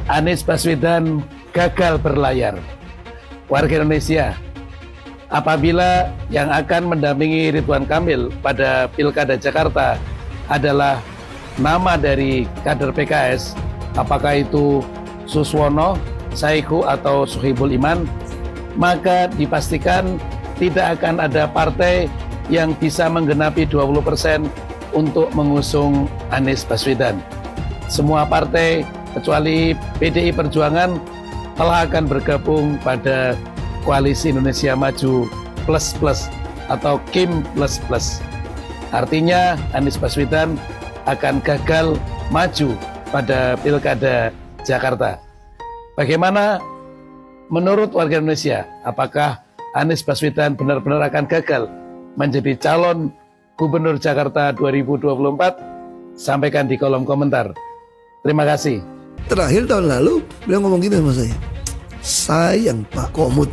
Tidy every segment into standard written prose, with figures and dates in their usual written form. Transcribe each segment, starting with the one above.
Anies Baswedan gagal berlayar. Warga Indonesia, apabila yang akan mendampingi Ridwan Kamil pada Pilkada Jakarta adalah nama dari kader PKS, apakah itu Suswono, Saiku atau Sohibul Iman, maka dipastikan tidak akan ada partai yang bisa menggenapi 20% untuk mengusung Anies Baswedan. Semua partai kecuali PDI Perjuangan telah akan bergabung pada Koalisi Indonesia Maju Plus Plus atau KIM Plus Plus. Artinya Anies Baswedan akan gagal maju pada Pilkada Jakarta. Bagaimana menurut warga Indonesia? Apakah Anies Baswedan benar-benar akan gagal menjadi calon Gubernur Jakarta 2024? Sampaikan di kolom komentar. Terima kasih. Terakhir tahun lalu beliau ngomong gini sama saya, sayang Pak Komut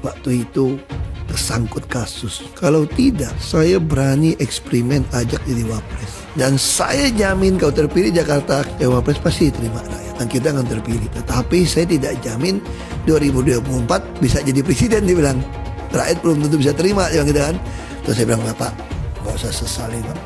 waktu itu tersangkut kasus. Kalau tidak, saya berani eksperimen ajak jadi wapres. Dan saya jamin kau terpilih Jakarta, wapres pasti terima rakyat. Dan kita akan terpilih. Tetapi saya tidak jamin 2024 bisa jadi presiden, dia bilang. Rakyat belum tentu bisa terima, dia gitu kan. Terus saya bilang, Pak, gak usah sesali Pak.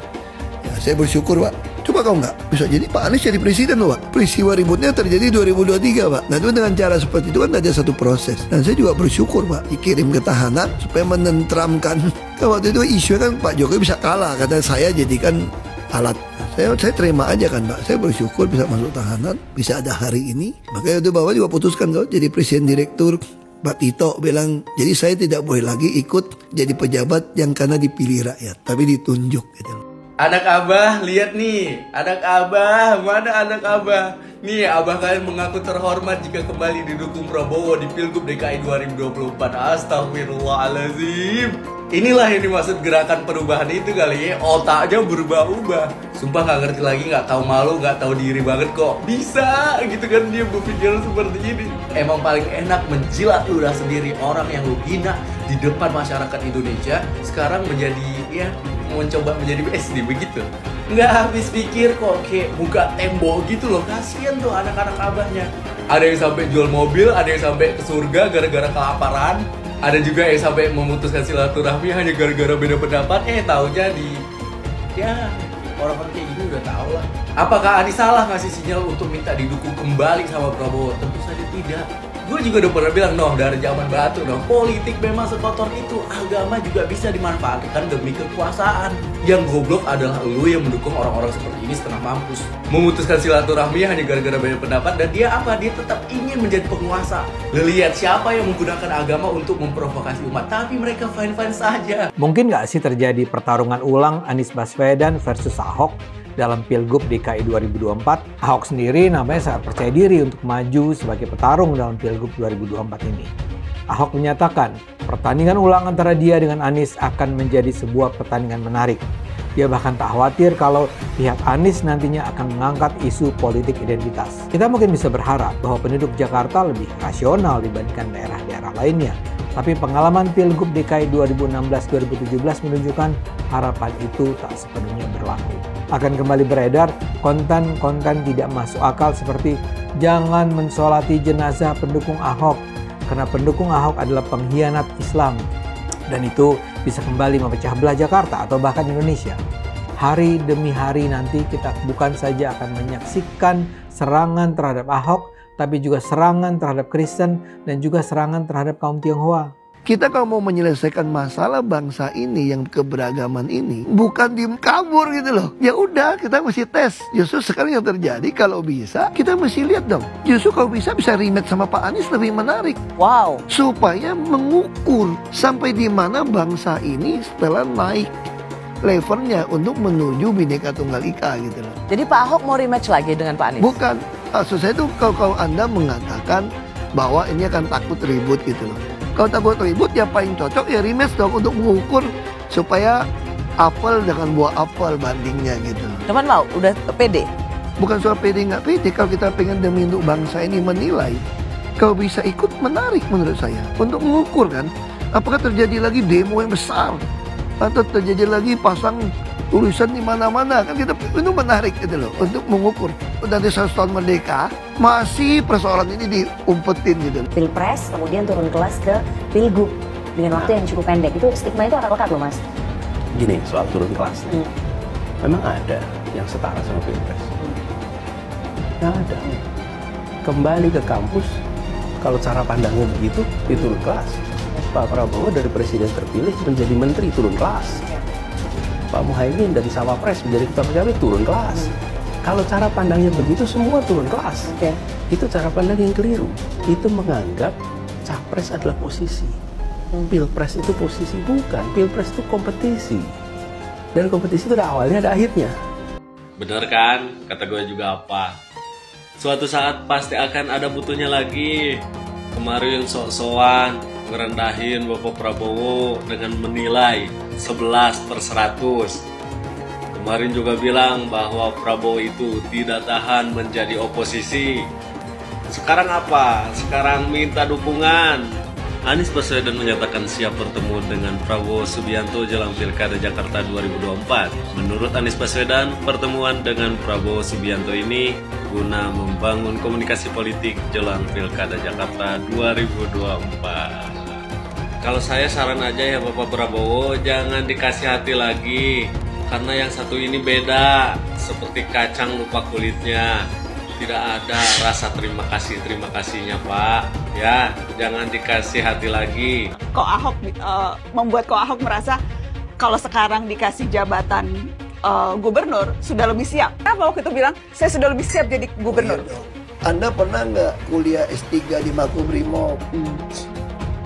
Ya, saya bersyukur Pak. Coba kau nggak bisa jadi Pak Anies jadi presiden loh Pak. Peristiwa ributnya terjadi 2023 Pak. Nah itu dengan cara seperti itu kan ada satu proses. Dan saya juga bersyukur Pak dikirim ke tahanan supaya menentramkan. Kan waktu itu isu kan Pak Jokowi bisa kalah karena saya jadikan alat. Saya terima aja kan Pak. Saya bersyukur bisa masuk tahanan, bisa ada hari ini. Makanya itu Bapak juga putuskan kau jadi presiden direktur. Pak Tito bilang, jadi saya tidak boleh lagi ikut jadi pejabat yang karena dipilih rakyat, tapi ditunjuk gitu. Anak abah, lihat nih. Anak abah, mana anak abah? Nih, abah kalian mengaku terhormat jika kembali didukung Prabowo di Pilgub DKI 2024. Astagfirullahaladzim. Inilah yang dimaksud gerakan perubahan itu kali ya. Otaknya berubah-ubah. Sumpah gak ngerti lagi, gak tahu malu, gak tahu diri banget kok. Bisa gitu kan dia berpikir seperti ini. Emang paling enak menjilat ludah sendiri orang yang lu hina di depan masyarakat Indonesia. Sekarang menjadi ya mencoba menjadi SD begitu. Nggak habis pikir kok, kayak buka tembok gitu loh. Kasian tuh anak-anak abahnya. Ada yang sampai jual mobil, ada yang sampai ke surga gara-gara kelaparan. Ada juga yang sampai memutuskan silaturahmi hanya gara-gara beda pendapat. Taunya ya orang-orang kayak gini udah tahu lah. Apakah Anies salah ngasih sinyal untuk minta didukung kembali sama Prabowo? Tentu saja tidak. Gue juga udah pernah bilang, dari zaman batu, politik memang sekotor itu. Agama juga bisa dimanfaatkan demi kekuasaan. Yang goblok adalah lu yang mendukung orang-orang seperti ini setengah mampus. Memutuskan silaturahmi hanya gara-gara beda pendapat. Dan dia apa? Dia tetap ingin menjadi penguasa. Lu lihat siapa yang menggunakan agama untuk memprovokasi umat. Tapi mereka fine-fine saja. Mungkin nggak sih terjadi pertarungan ulang Anies Baswedan versus Ahok dalam Pilgub DKI 2024. Ahok sendiri namanya sangat percaya diri untuk maju sebagai petarung dalam Pilgub 2024 ini. Ahok menyatakan pertandingan ulang antara dia dengan Anies akan menjadi sebuah pertandingan menarik. Dia bahkan tak khawatir kalau pihak Anies nantinya akan mengangkat isu politik identitas. Kita mungkin bisa berharap bahwa penduduk Jakarta lebih rasional dibandingkan daerah-daerah lainnya. Tapi pengalaman Pilgub DKI 2016-2017 menunjukkan harapan itu tak sepenuhnya berlaku. Akan kembali beredar konten-konten tidak masuk akal seperti jangan mensolati jenazah pendukung Ahok karena pendukung Ahok adalah pengkhianat Islam. Dan itu bisa kembali memecah belah Jakarta atau bahkan Indonesia. Hari demi hari nanti kita bukan saja akan menyaksikan serangan terhadap Ahok, tapi juga serangan terhadap Kristen dan juga serangan terhadap kaum Tionghoa. Kita kalau mau menyelesaikan masalah bangsa ini yang keberagaman ini, bukan diem kabur gitu loh. Ya udah, kita mesti tes. Justru sekarang yang terjadi kalau bisa kita mesti lihat dong. Justru kalau bisa rematch sama Pak Anies lebih menarik. Wow. Supaya mengukur sampai di mana bangsa ini setelah naik levelnya untuk menuju Bhinneka Tunggal Ika gitu loh. Jadi Pak Ahok mau rematch lagi dengan Pak Anies? Bukan. Maksud saya itu kalau Anda mengatakan bahwa ini akan takut ribut gitu loh. Kalau takut ribut ya paling cocok ya rematch dong untuk mengukur supaya apel dengan buah apel bandingnya gitu. Cuman mau, udah pede? Bukan soal pede nggak pede, kalau kita pengen demi untuk bangsa ini menilai, kalau bisa ikut menarik menurut saya. Untuk mengukur kan, apakah terjadi lagi demo yang besar, atau terjadi lagi pasang tulisan di mana-mana kan, kita itu menarik gitu loh untuk mengukur. Nanti 100 tahun merdeka masih persoalan ini diumpetin gitu. Pilpres kemudian turun kelas ke pilgub dengan waktu yang cukup pendek, itu stigma itu akan lekat loh Mas. Gini, soal turun kelas, memang ada yang setara sama pilpres. Nggak ada. Kembali ke kampus, kalau cara pandangnya begitu, turun kelas. Pak Prabowo dari presiden terpilih menjadi menteri, turun kelas. Pak Muhaimin dari Cawapres menjadi ketua PKB, turun kelas. Kalau cara pandangnya begitu, semua turun kelas. Itu cara pandang yang keliru. Itu menganggap capres adalah posisi. Pilpres itu posisi, bukan. Pilpres itu kompetisi. Dan kompetisi itu ada awalnya, ada akhirnya. Bener kan? Kata gue juga apa? Suatu saat pasti akan ada butuhnya lagi. Kemarin sok-sokan ngerendahin Bapak Prabowo dengan menilai 11/100. Kemarin juga bilang bahwa Prabowo itu tidak tahan menjadi oposisi. Sekarang apa? Sekarang minta dukungan. Anies Baswedan menyatakan siap bertemu dengan Prabowo Subianto jelang Pilkada Jakarta 2024. Menurut Anies Baswedan, pertemuan dengan Prabowo Subianto ini guna membangun komunikasi politik jelang Pilkada Jakarta 2024. Kalau saya saran aja ya Bapak Prabowo, jangan dikasih hati lagi. Karena yang satu ini beda, seperti kacang lupa kulitnya. Tidak ada rasa terima kasihnya Pak. Ya, jangan dikasih hati lagi. Kok Ahok membuat kok Ahok merasa kalau sekarang dikasih jabatan gubernur sudah lebih siap. Kenapa waktu itu bilang saya sudah lebih siap jadi gubernur? Iya, Anda pernah nggak kuliah S3 di Makobrimob?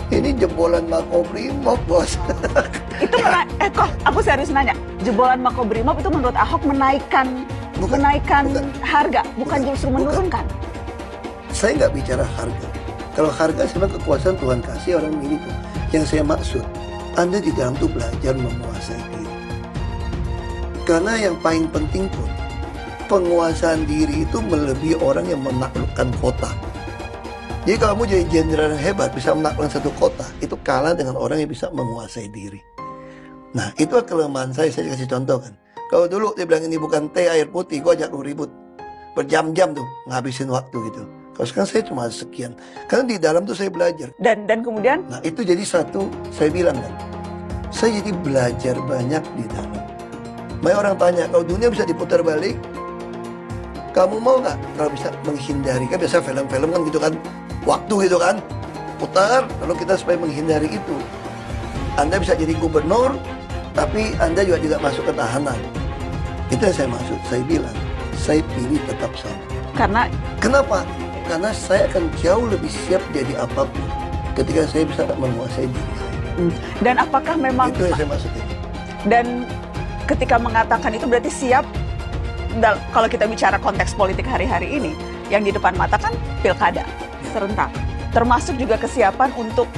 Ini jebolan Makobrimob, bos. Itu kok aku serius nanya, jebolan Makobrimob itu menurut Ahok menaikkan harga, bukan justru menurunkan? Saya nggak bicara harga. Kalau harga sebenarnya kekuasaan Tuhan kasih orang miliki. Yang saya maksud, Anda di dalam itu belajar menguasai diri. Karena yang paling penting pun, penguasaan diri itu melebihi orang yang menaklukkan kota. Jadi kalau kamu jadi jenderal yang hebat, bisa menaklukkan satu kota, itu kalah dengan orang yang bisa menguasai diri. Nah, itu kelemahan saya kasih contoh kan. Kalau dulu dia bilang ini bukan teh air putih, gue ajak lu ribut. Berjam-jam tuh, ngabisin waktu gitu. Kalau sekarang saya cuma sekian. Karena di dalam tuh saya belajar. Dan kemudian? Nah itu jadi satu, saya bilang kan. Saya jadi belajar banyak di dalam. Banyak orang tanya, kalau dunia bisa diputar balik, kamu mau nggak kalau bisa menghindari? Kan biasa film-film kan gitu kan. Waktu gitu kan. Putar, lalu kita supaya menghindari itu. Anda bisa jadi gubernur, tapi Anda juga tidak masuk ke tahanan. Itu yang saya maksud. Saya bilang, saya pilih tetap sama. Karena? Kenapa? Karena saya akan jauh lebih siap jadi apapun ketika saya bisa menguasai diri saya. Dan apakah memang... Itu yang saya maksudnya. Dan ketika mengatakan itu berarti siap, kalau kita bicara konteks politik hari-hari ini, yang di depan mata kan pilkada serentak. Termasuk juga kesiapan untuk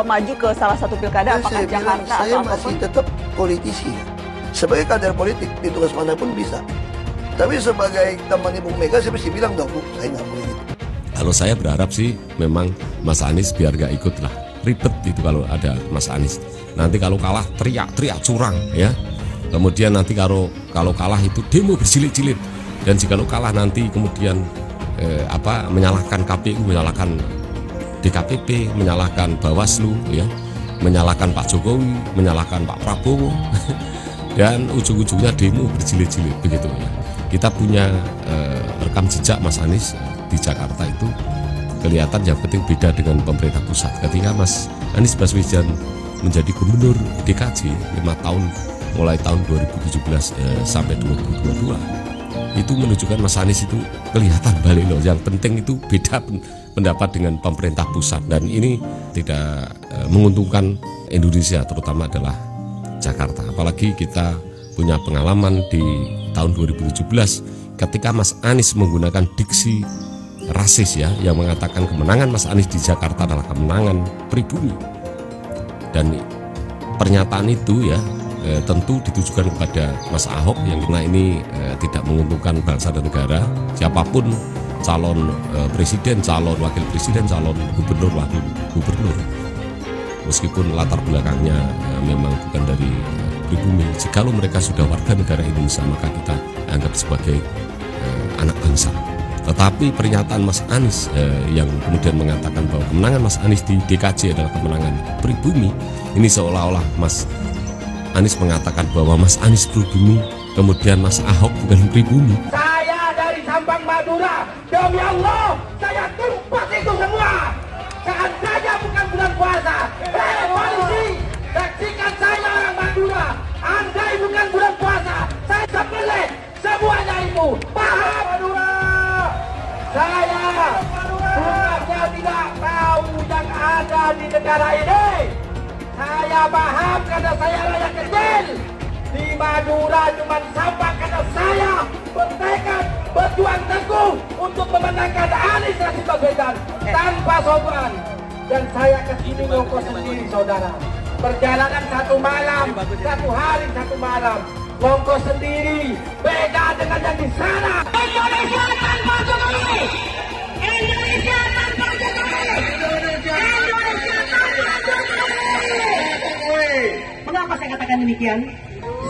maju ke salah satu pilkada, apakah Jakarta saya atau apapun? masih tetap politisi ya. Sebagai kader politik di tugas manapun bisa. Tapi sebagai teman Ibu Mega saya mesti bilang dong, Bu, saya nggak mau gitu. Kalau saya berharap sih memang Mas Anies biar gak ikut lah. Ribet itu kalau ada Mas Anies. Nanti kalau kalah teriak-teriak curang ya. Kemudian nanti kalau kalah itu demo berjilid-jilid. Dan jika kalah nanti kemudian menyalahkan KPU, menyalahkan DKPP, menyalahkan Bawaslu ya, menyalahkan Pak Jokowi, menyalahkan Pak Prabowo. Dan ujung-ujungnya demo berjilid-jilid begitu ya. Kita punya rekam jejak Mas Anies di Jakarta itu kelihatan yang penting beda dengan pemerintah pusat. Ketika Mas Anies Baswedan menjadi gubernur DKJ 5 tahun mulai tahun 2017 sampai 2022 itu menunjukkan Mas Anies itu kelihatan balik loh. Yang penting itu beda pendapat dengan pemerintah pusat dan ini tidak menguntungkan Indonesia, terutama adalah Jakarta. Apalagi kita punya pengalaman di tahun 2017 ketika Mas Anies menggunakan diksi rasis ya, yang mengatakan kemenangan Mas Anies di Jakarta adalah kemenangan pribumi. Dan pernyataan itu ya tentu ditujukan kepada Mas Ahok yang karena ini tidak menguntungkan bangsa dan negara. Siapapun calon presiden, calon wakil presiden, calon gubernur, wakil gubernur, meskipun latar belakangnya memang bukan dari pribumi. Jikalau mereka sudah warga negara Indonesia, maka kita anggap sebagai anak bangsa. Tetapi pernyataan Mas Anies yang kemudian mengatakan bahwa kemenangan Mas Anies di DKJ adalah kemenangan pribumi, ini seolah-olah Mas Anies mengatakan bahwa Mas Anies pribumi, kemudian Mas Ahok bukan pribumi. Saya dari Sampang Madura, demi Allah, saya tumpas itu semua. Saat saja bukan bulan puasa. Polisi, saksikan saya orang Madura. Andai bukan bulan puasa, saya sembelih semuanya itu. Paham Madura? Saya bukannya tidak tahu yang ada di negara ini. Saya paham karena saya rakyat kecil. Di Madura cuma sampah karena saya bertekad berjuang teguh untuk memenangkan Anies Rashid Baswedan tanpa sombong. Dan saya kesini ngongkos sendiri, saudara. Perjalanan 1 malam, 1 hari 1 malam. Ngongkos sendiri, beda dengan yang di sana. Indonesia tanpa Jokowi! Indonesia tanpa Jokowi! Indonesia tanpa Jokowi! Mengapa saya katakan demikian?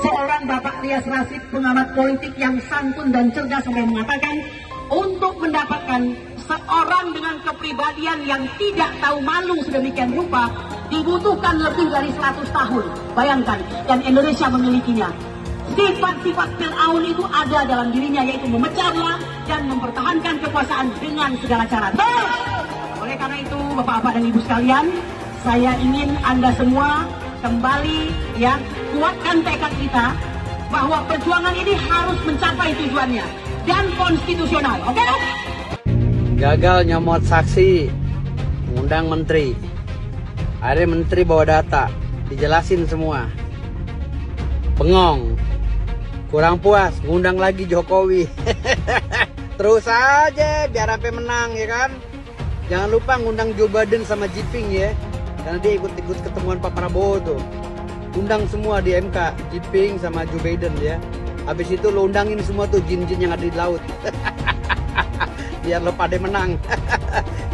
Seorang Bapak Rias Rasyid, pengamat politik yang santun dan cerdas, sampai mengatakan untuk mendapatkan seorang dengan kepribadian yang tidak tahu malu sedemikian rupa dibutuhkan lebih dari 100 tahun. Bayangkan, dan Indonesia memilikinya. Sifat-sifat Fir'aun itu ada dalam dirinya, yaitu memecah belah dan mempertahankan kekuasaan dengan segala cara. Oleh karena itu, Bapak-bapak dan Ibu sekalian, saya ingin Anda semua kembali kuatkan tekad kita bahwa perjuangan ini harus mencapai tujuannya dan konstitusional. Oke? Gagal nyomot saksi, ngundang menteri. Ada menteri bawa data, dijelasin semua. Bengong, kurang puas, ngundang lagi Jokowi. Terus aja biar sampai menang, ya kan? Jangan lupa ngundang Joe Biden sama Jinping ya, karena dia ikut ketemuan Pak Prabowo tuh. Undang semua di MK, Jinping sama Joe Biden ya. Habis itu lo undangin semua tuh jin-jin yang ada di laut. Biar lo pada menang.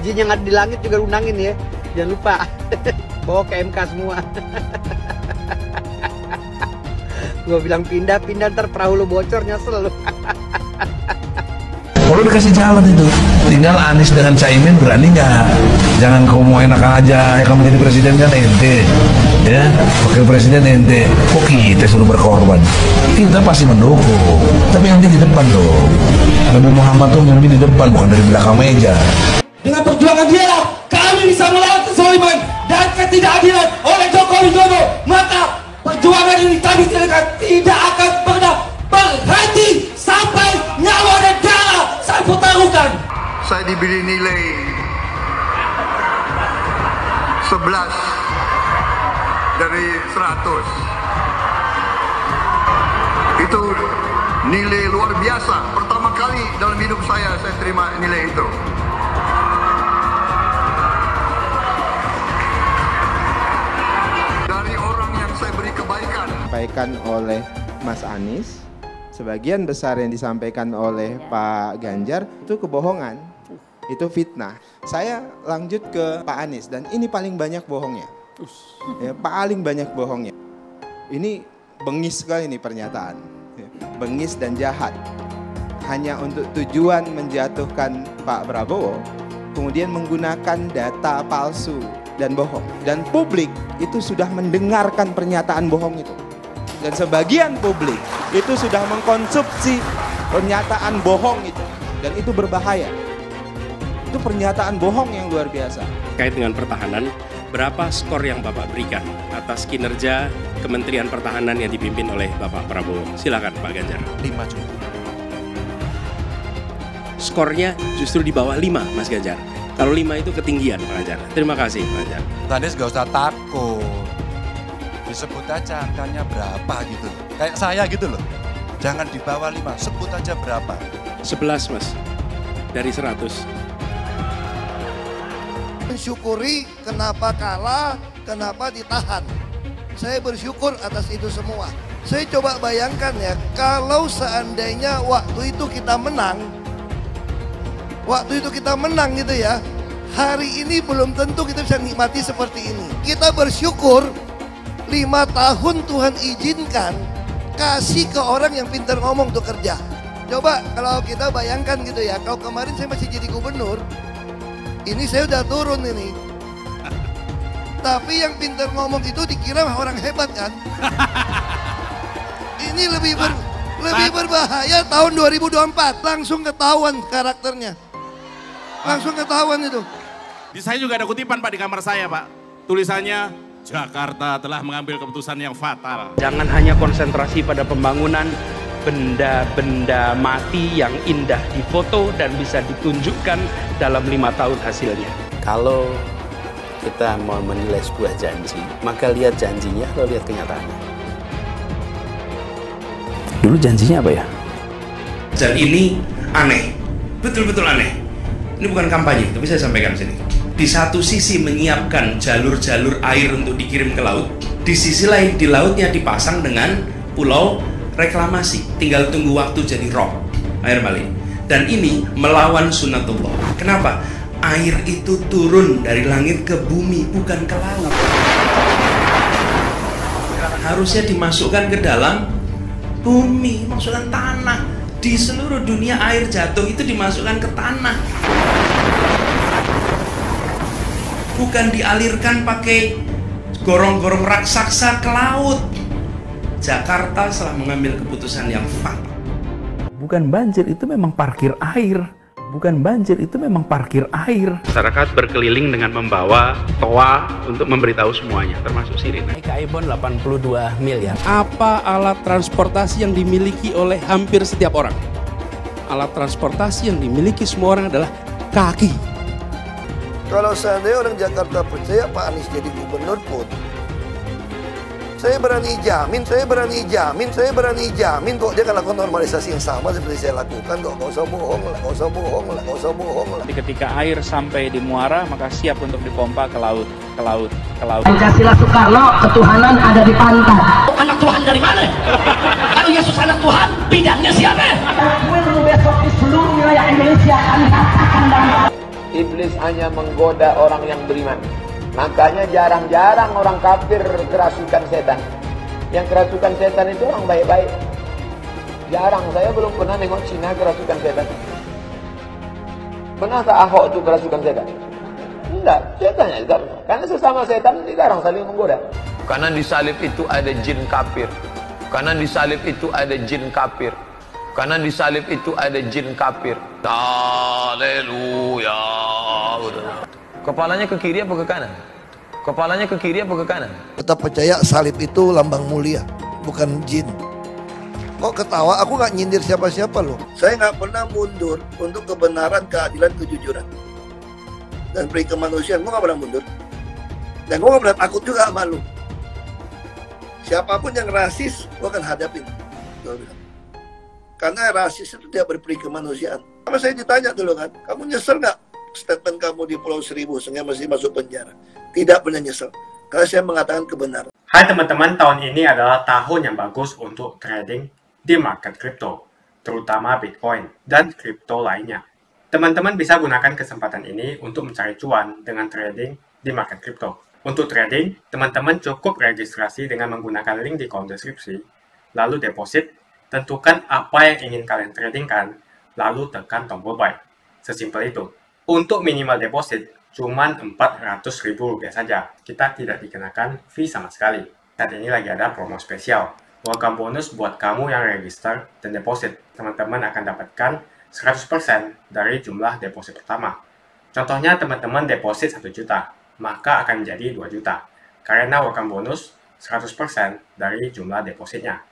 Jin yang ada di langit juga undangin ya. Jangan lupa. Bawa ke MK semua. Gue bilang pindah ntar perahu lo bocor, nyesel lo. Kalau dikasih jalan itu, tinggal Anies dengan Caimin berani nggak? Jangan kamu mau enak aja, ya kamu jadi presiden kan ente, ya wakil presiden ente. Kok kita suruh berkorban? Kita pasti mendukung, tapi nanti di depan dong. Nabi Muhammad tuh nyuruh di depan, bukan dari belakang meja. Dengan perjuangan dia, kami bisa melawan kezaliman dan ketidakadilan oleh Jokowi Dodo. Maka perjuangan ini kami tidak akan pernah berhenti sampai nyawa dan darah saya pertaruhkan. Saya diberi nilai 11 dari 100. Itu nilai luar biasa. Pertama kali dalam hidup saya terima nilai itu. Dari orang yang saya beri kebaikan. Disampaikan oleh Mas Anies, sebagian besar yang disampaikan oleh Pak Ganjar itu kebohongan, itu fitnah. Saya lanjut ke Pak Anies dan ini paling banyak bohongnya. Ya, paling banyak bohongnya. Ini bengis sekali nih pernyataan. Bengis dan jahat. Hanya untuk tujuan menjatuhkan Pak Prabowo, kemudian menggunakan data palsu dan bohong. Dan publik itu sudah mendengarkan pernyataan bohong itu. Dan sebagian publik itu sudah mengkonsumsi pernyataan bohong itu. Dan itu berbahaya. Itu pernyataan bohong yang luar biasa. Terkait dengan pertahanan, berapa skor yang Bapak berikan atas kinerja Kementerian Pertahanan yang dipimpin oleh Bapak Prabowo? Silakan Pak Ganjar. 5 cukup. Skornya justru di bawah 5, Mas Ganjar. Kalau 5 itu ketinggian, Pak Ganjar. Terima kasih, Pak Ganjar. Anies gak usah takut. Disebut aja angkanya berapa gitu. Kayak saya gitu loh. Jangan di bawah 5, sebut aja berapa. 11, Mas. Dari 100. Mensyukuri kenapa kalah, kenapa ditahan. Saya bersyukur atas itu semua. Saya coba bayangkan ya, kalau seandainya waktu itu kita menang gitu ya, hari ini belum tentu kita bisa nikmati seperti ini. Kita bersyukur 5 tahun Tuhan izinkan kasih ke orang yang pintar ngomong untuk kerja. Coba kalau kita bayangkan gitu ya, kalau kemarin saya masih jadi gubernur, ini saya udah turun ini. Tapi yang pintar ngomong itu dikira orang hebat kan? Ini lebih berbahaya tahun 2024. Langsung ketahuan karakternya. Langsung ketahuan itu. Di saya juga ada kutipan Pak di kamar saya Pak. Tulisannya, Jakarta telah mengambil keputusan yang fatal. Jangan hanya konsentrasi pada pembangunan benda-benda mati yang indah difoto dan bisa ditunjukkan dalam 5 tahun hasilnya. Kalau kita mau menilai sebuah janji, maka lihat janjinya atau lihat kenyataannya. Dulu janjinya apa ya? Dan ini aneh, betul-betul aneh. Ini bukan kampanye, tapi saya sampaikan sini. Di satu sisi menyiapkan jalur-jalur air untuk dikirim ke laut, di sisi lain di lautnya dipasang dengan pulau reklamasi, tinggal tunggu waktu jadi rob, air balik. Dan ini melawan sunatullah. Kenapa? Air itu turun dari langit ke bumi, bukan ke laut. Harusnya dimasukkan ke dalam bumi, masukkan tanah. Di seluruh dunia air jatuh itu dimasukkan ke tanah. Bukan dialirkan pakai gorong-gorong raksasa ke laut. Jakarta telah mengambil keputusan yang fatal. Bukan banjir, itu memang parkir air. Bukan banjir, itu memang parkir air. Masyarakat berkeliling dengan membawa toa untuk memberitahu semuanya, termasuk sirine. Kaibon 82 miliar. Apa alat transportasi yang dimiliki oleh hampir setiap orang? Alat transportasi yang dimiliki semua orang adalah kaki. Kalau seandainya orang Jakarta percaya Pak Anies jadi gubernur pun, saya berani jamin kok dia akan lakukan normalisasi yang sama seperti saya lakukan kok. Gak usah bohong lah. Ketika air sampai di muara, maka siap untuk dipompa ke laut. Pancasila Soekarno, ketuhanan ada di pantai. Anak Tuhan dari mana? Kalau Yesus anak Tuhan, bidangnya siapa? Besok di seluruh wilayah Indonesia kami katakan dan Iblis hanya menggoda orang yang beriman. Makanya jarang-jarang orang kafir kerasukan setan. Yang kerasukan setan itu orang baik-baik. Jarang, saya belum pernah nengok Cina kerasukan setan. Pernah tak Ahok itu kerasukan setan? Enggak, setannya juga. Karena sesama setan dilarang saling menggoda. Karena di salib itu ada jin kafir. Karena di salib itu ada jin kafir. Karena di salib itu ada jin kafir. Haleluya. Kepalanya ke kiri apa ke kanan? Kepalanya ke kiri apa ke kanan? Tetap percaya salib itu lambang mulia, bukan jin. Kok ketawa? Aku nggak nyindir siapa-siapa loh. Saya nggak pernah mundur untuk kebenaran, keadilan, kejujuran. Dan peri kemanusiaan, gue nggak pernah mundur. Dan gue nggak pernah takut juga sama lu. Siapapun yang rasis, gue akan hadapin. Karena rasis itu tidak berperi kemanusiaan. Sama saya ditanya dulu kan, kamu nyesel nggak statement kamu di Pulau Seribu sehingga masih masuk penjara? Tidak pernah nyesel, karena saya mengatakan kebenaran. Hai teman-teman, tahun ini adalah tahun yang bagus untuk trading di market kripto, terutama Bitcoin dan kripto lainnya. Teman-teman bisa gunakan kesempatan ini untuk mencari cuan dengan trading di market kripto. Untuk trading, teman-teman cukup registrasi dengan menggunakan link di kolom deskripsi, lalu deposit, tentukan apa yang ingin kalian tradingkan, lalu tekan tombol buy. Sesimpel itu. Untuk minimal deposit, cuma Rp400.000 saja. Kita tidak dikenakan fee sama sekali. Saat ini lagi ada promo spesial. Welcome bonus buat kamu yang register dan deposit. Teman-teman akan dapatkan 100% dari jumlah deposit pertama. Contohnya teman-teman deposit 1 juta, maka akan menjadi 2 juta. Karena welcome bonus 100% dari jumlah depositnya.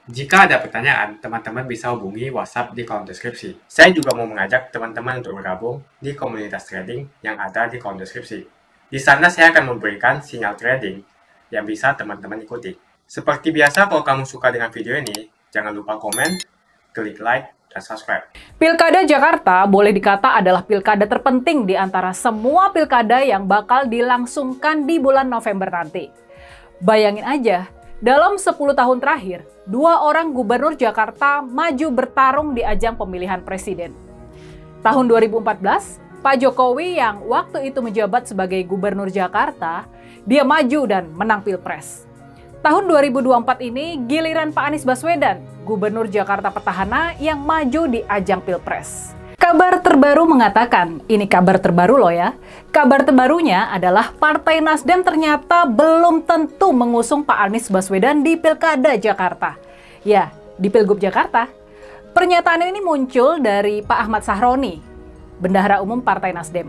Jika ada pertanyaan, teman-teman bisa hubungi WhatsApp di kolom deskripsi. Saya juga mau mengajak teman-teman untuk bergabung di komunitas trading yang ada di kolom deskripsi. Di sana saya akan memberikan sinyal trading yang bisa teman-teman ikuti. Seperti biasa, kalau kamu suka dengan video ini, jangan lupa komen, klik like, dan subscribe. Pilkada Jakarta boleh dikata adalah pilkada terpenting di antara semua pilkada yang bakal dilangsungkan di bulan November nanti. Bayangin aja, dalam 10 tahun terakhir, 2 orang gubernur Jakarta maju bertarung di ajang pemilihan presiden. Tahun 2014, Pak Jokowi yang waktu itu menjabat sebagai gubernur Jakarta, dia maju dan menang pilpres. tahun 2024 ini giliran Pak Anies Baswedan, Gubernur Jakarta petahana yang maju di ajang Pilpres. Kabar terbaru mengatakan, ini kabar terbaru loh ya, kabar terbarunya adalah Partai Nasdem ternyata belum tentu mengusung Pak Anies Baswedan di Pilkada Jakarta. Ya, di Pilgub Jakarta. Pernyataan ini muncul dari Pak Ahmad Sahroni, Bendahara Umum Partai Nasdem.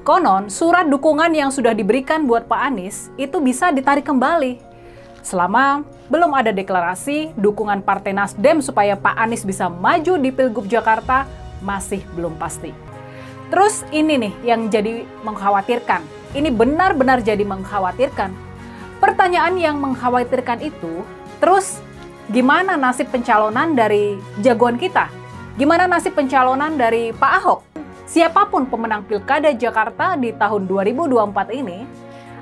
Konon, surat dukungan yang sudah diberikan buat Pak Anies itu bisa ditarik kembali. Selama belum ada deklarasi dukungan Partai Nasdem supaya Pak Anies bisa maju di Pilgub Jakarta, masih belum pasti. Terus ini nih yang jadi mengkhawatirkan. Ini benar-benar jadi mengkhawatirkan. Pertanyaan yang mengkhawatirkan itu, terus gimana nasib pencalonan dari jagoan kita? Gimana nasib pencalonan dari Pak Ahok? Siapapun pemenang Pilkada Jakarta di tahun 2024 ini,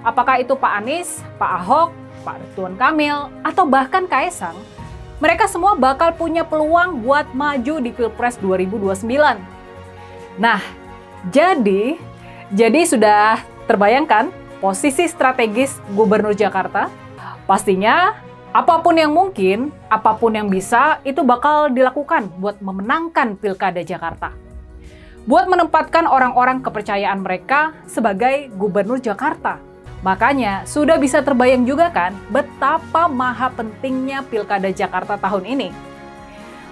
apakah itu Pak Anies, Pak Ahok, Pak Ridwan Kamil, atau bahkan Kaesang, mereka semua bakal punya peluang buat maju di Pilpres 2029. Nah, jadi sudah terbayangkan posisi strategis Gubernur Jakarta? Pastinya apapun yang mungkin, apapun yang bisa, itu bakal dilakukan buat memenangkan Pilkada Jakarta. Buat menempatkan orang-orang kepercayaan mereka sebagai Gubernur Jakarta. Makanya sudah bisa terbayang juga kan betapa maha pentingnya Pilkada Jakarta tahun ini.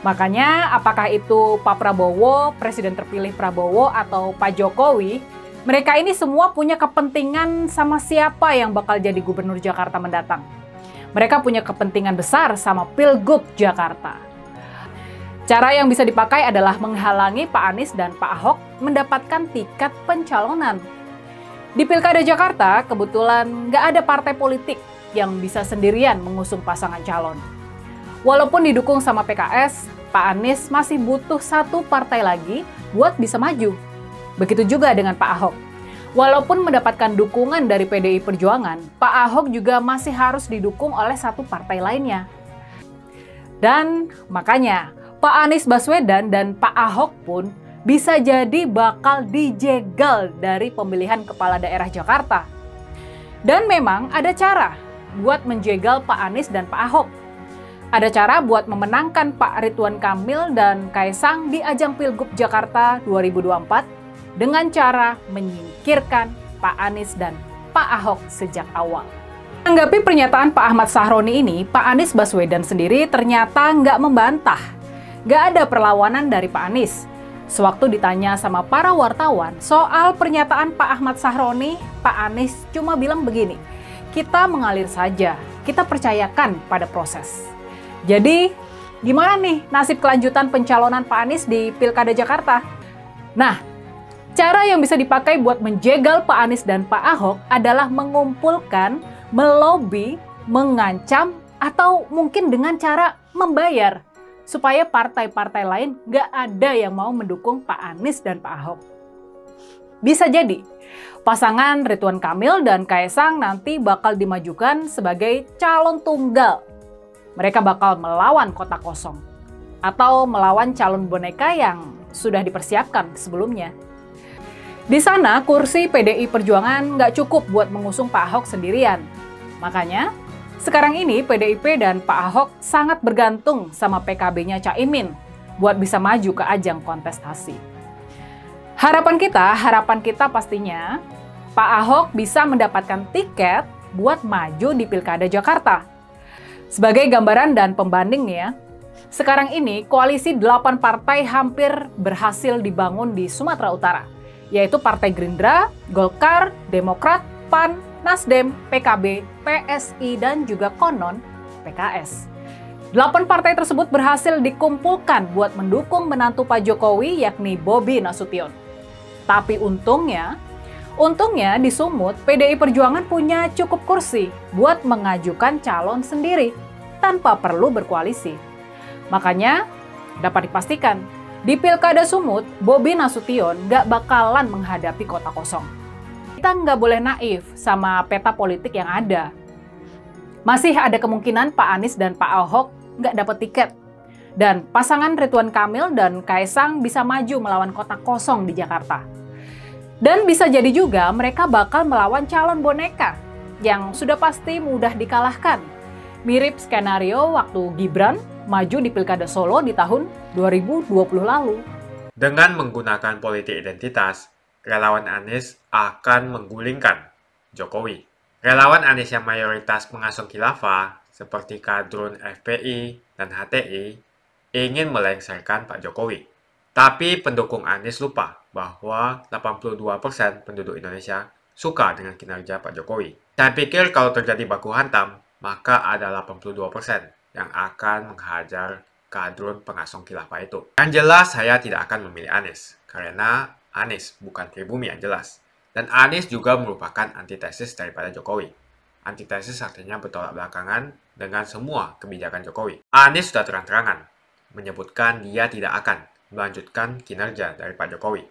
Makanya apakah itu Pak Prabowo, Presiden terpilih Prabowo, atau Pak Jokowi, mereka ini semua punya kepentingan sama siapa yang bakal jadi Gubernur Jakarta mendatang. Mereka punya kepentingan besar sama Pilgub Jakarta. Cara yang bisa dipakai adalah menghalangi Pak Anies dan Pak Ahok mendapatkan tiket pencalonan. Di Pilkada Jakarta, kebetulan nggak ada partai politik yang bisa sendirian mengusung pasangan calon. Walaupun didukung sama PKS, Pak Anies masih butuh satu partai lagi buat bisa maju. Begitu juga dengan Pak Ahok. Walaupun mendapatkan dukungan dari PDI Perjuangan, Pak Ahok juga masih harus didukung oleh satu partai lainnya. Dan makanya, Pak Anies Baswedan dan Pak Ahok pun bisa jadi bakal dijegal dari pemilihan kepala daerah Jakarta. Dan memang ada cara buat menjegal Pak Anies dan Pak Ahok. Ada cara buat memenangkan Pak Ridwan Kamil dan Kaesang di ajang Pilgub Jakarta 2024 dengan cara menyingkirkan Pak Anies dan Pak Ahok sejak awal. Menanggapi pernyataan Pak Ahmad Sahroni ini, Pak Anies Baswedan sendiri ternyata nggak membantah. Nggak ada perlawanan dari Pak Anies. Sewaktu ditanya sama para wartawan soal pernyataan Pak Ahmad Sahroni, Pak Anies cuma bilang begini, kita mengalir saja, kita percayakan pada proses. Jadi, gimana nih nasib kelanjutan pencalonan Pak Anies di Pilkada Jakarta? Nah, cara yang bisa dipakai buat menjegal Pak Anies dan Pak Ahok adalah mengumpulkan, melobi, mengancam, atau mungkin dengan cara membayar supaya partai-partai lain nggak ada yang mau mendukung Pak Anies dan Pak Ahok. Bisa jadi, pasangan Ridwan Kamil dan Kaesang nanti bakal dimajukan sebagai calon tunggal. Mereka bakal melawan kota kosong, atau melawan calon boneka yang sudah dipersiapkan sebelumnya. Di sana, kursi PDI Perjuangan nggak cukup buat mengusung Pak Ahok sendirian. Makanya, sekarang ini PDIP dan Pak Ahok sangat bergantung sama PKB-nya Caimin buat bisa maju ke ajang kontestasi. Harapan kita pastinya Pak Ahok bisa mendapatkan tiket buat maju di Pilkada Jakarta. Sebagai gambaran dan pembanding nih ya, sekarang ini koalisi 8 partai hampir berhasil dibangun di Sumatera Utara, yaitu Partai Gerindra, Golkar, Demokrat, PAN, Nasdem, PKB, PSI, dan juga konon PKS. 8 partai tersebut berhasil dikumpulkan buat mendukung menantu Pak Jokowi yakni Bobi Nasution. Tapi untungnya di Sumut, PDI Perjuangan punya cukup kursi buat mengajukan calon sendiri tanpa perlu berkoalisi. Makanya dapat dipastikan, di Pilkada Sumut, Bobi Nasution nggak bakalan menghadapi kota kosong. Kita nggak boleh naif sama peta politik yang ada. Masih ada kemungkinan Pak Anies dan Pak Ahok nggak dapat tiket. Dan pasangan Ridwan Kamil dan Kaesang bisa maju melawan kota kosong di Jakarta. Dan bisa jadi juga mereka bakal melawan calon boneka yang sudah pasti mudah dikalahkan, Mirip skenario waktu Gibran maju di Pilkada Solo di tahun 2020 lalu. Dengan menggunakan politik identitas, relawan Anies akan menggulingkan Jokowi. Relawan Anies yang mayoritas pengusung khilafah, seperti kadrun FPI dan HTI, ingin melengsarkan Pak Jokowi. Tapi pendukung Anies lupa bahwa 82% penduduk Indonesia suka dengan kinerja Pak Jokowi. Saya pikir kalau terjadi baku hantam, maka ada 82% yang akan menghajar kadrun pengusung khilafah itu. Yang jelas saya tidak akan memilih Anies, karena Anies bukan pribumi yang jelas. Dan Anies juga merupakan antitesis daripada Jokowi. Antitesis artinya bertolak belakangan dengan semua kebijakan Jokowi. Anies sudah terang-terangan menyebutkan dia tidak akan melanjutkan kinerja dari Pak Jokowi.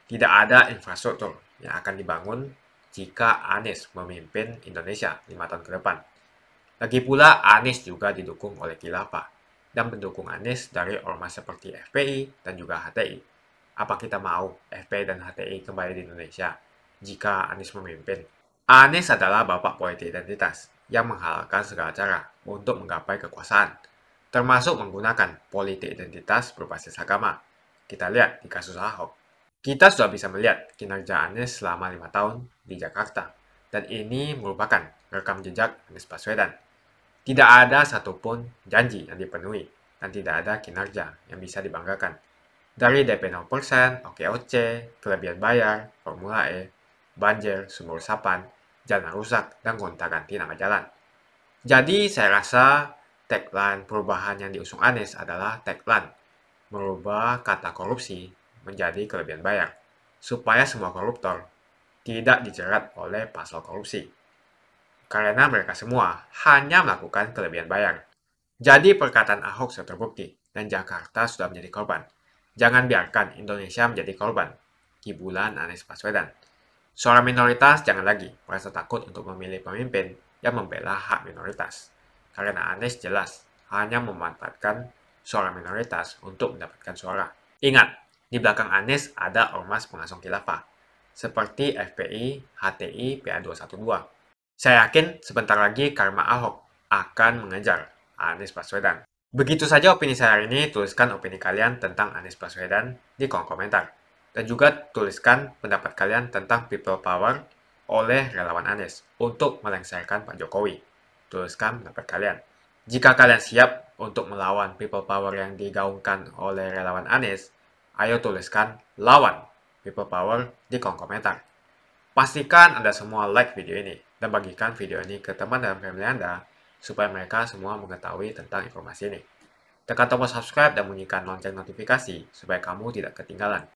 Tidak ada infrastruktur yang akan dibangun jika Anies memimpin Indonesia 5 tahun ke depan. Lagi pula, Anies juga didukung oleh khilafah dan pendukung Anies dari ormas seperti FPI dan juga HTI. Apa kita mau FPI dan HTI kembali di Indonesia jika Anies memimpin? Anies adalah bapak politik identitas yang menghalalkan segala cara untuk menggapai kekuasaan, termasuk menggunakan politik identitas berbasis agama. Kita lihat di kasus Ahok. Kita sudah bisa melihat kinerja Anies selama 5 tahun di Jakarta, dan ini merupakan rekam jejak Anies Baswedan. Tidak ada satupun janji yang dipenuhi, dan tidak ada kinerja yang bisa dibanggakan. Dari DP 0%, OKOC, kelebihan bayar, Formula E, banjir, sumur resapan, jalan rusak, dan gonta-ganti nama jalan. Jadi saya rasa tagline perubahan yang diusung Anies adalah tagline merubah kata korupsi menjadi kelebihan bayar, supaya semua koruptor tidak dijerat oleh pasal korupsi. Karena mereka semua hanya melakukan kelebihan bayar. Jadi perkataan Ahok sudah terbukti, dan Jakarta sudah menjadi korban. Jangan biarkan Indonesia menjadi korban kibulan Anies Baswedan. Suara minoritas jangan lagi merasa takut untuk memilih pemimpin yang membela hak minoritas. Karena Anies jelas hanya memanfaatkan suara minoritas untuk mendapatkan suara. Ingat, di belakang Anies ada ormas pengusung khilafah, seperti FPI, HTI, PA212. Saya yakin sebentar lagi karma Ahok akan mengejar Anies Baswedan. Begitu saja opini saya hari ini. Tuliskan opini kalian tentang Anies Baswedan di kolom komentar. Dan juga tuliskan pendapat kalian tentang people power oleh relawan Anies untuk melengsarkan Pak Jokowi. Tuliskan pendapat kalian. Jika kalian siap untuk melawan people power yang digaungkan oleh relawan Anies, ayo tuliskan lawan people power di kolom komentar. Pastikan Anda semua like video ini dan bagikan video ini ke teman dan family Anda supaya mereka semua mengetahui tentang informasi ini. Tekan tombol subscribe dan bunyikan lonceng notifikasi supaya kamu tidak ketinggalan